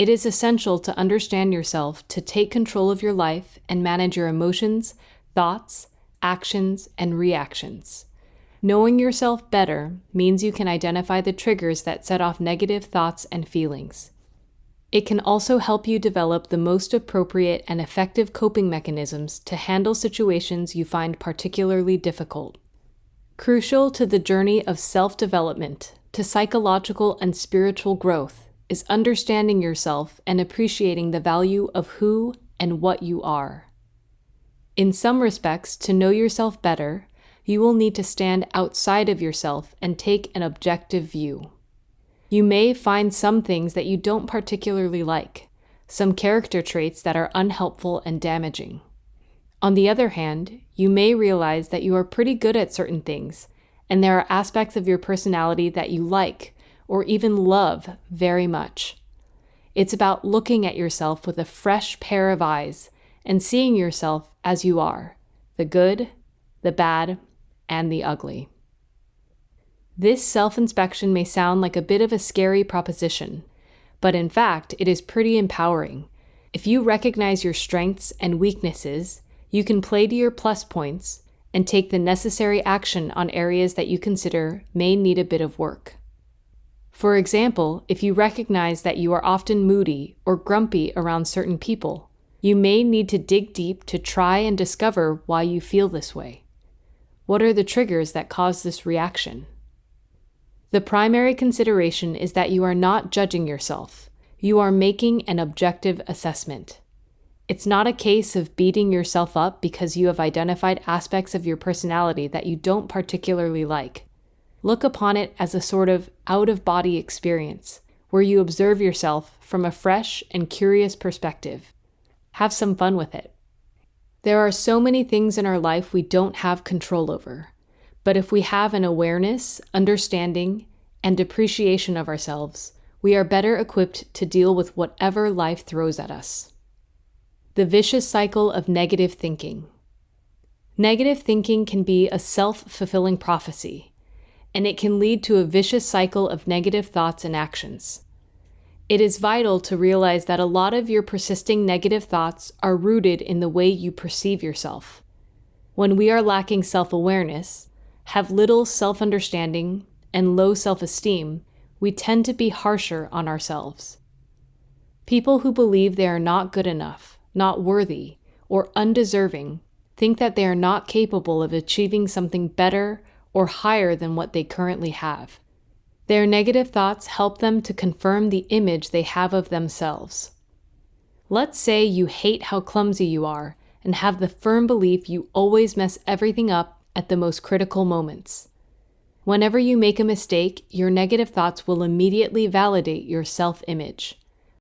It is essential to understand yourself to take control of your life and manage your emotions, thoughts, actions, and reactions. Knowing yourself better means you can identify the triggers that set off negative thoughts and feelings. It can also help you develop the most appropriate and effective coping mechanisms to handle situations you find particularly difficult. Crucial to the journey of self-development, to psychological and spiritual growth, is understanding yourself and appreciating the value of who and what you are. In some respects, to know yourself better, you will need to stand outside of yourself and take an objective view. You may find some things that you don't particularly like, some character traits that are unhelpful and damaging. On the other hand, you may realize that you are pretty good at certain things, and there are aspects of your personality that you like or even love very much. It's about looking at yourself with a fresh pair of eyes and seeing yourself as you are, the good, the bad, and the ugly. This self-inspection may sound like a bit of a scary proposition, but in fact, it is pretty empowering. If you recognize your strengths and weaknesses, you can play to your plus points and take the necessary action on areas that you consider may need a bit of work. For example, if you recognize that you are often moody or grumpy around certain people, you may need to dig deep to try and discover why you feel this way. What are the triggers that cause this reaction? The primary consideration is that you are not judging yourself. You are making an objective assessment. It's not a case of beating yourself up because you have identified aspects of your personality that you don't particularly like. Look upon it as a sort of out-of-body experience, where you observe yourself from a fresh and curious perspective. Have some fun with it. There are so many things in our life we don't have control over, but if we have an awareness, understanding, and appreciation of ourselves, we are better equipped to deal with whatever life throws at us. The vicious cycle of negative thinking. Negative thinking can be a self-fulfilling prophecy, and it can lead to a vicious cycle of negative thoughts and actions. It is vital to realize that a lot of your persisting negative thoughts are rooted in the way you perceive yourself. When we are lacking self-awareness, have little self-understanding, and low self-esteem, we tend to be harsher on ourselves. People who believe they are not good enough, not worthy, or undeserving think that they are not capable of achieving something better or higher than what they currently have. Their negative thoughts help them to confirm the image they have of themselves. Let's say you hate how clumsy you are and have the firm belief you always mess everything up at the most critical moments. Whenever you make a mistake, your negative thoughts will immediately validate your self-image.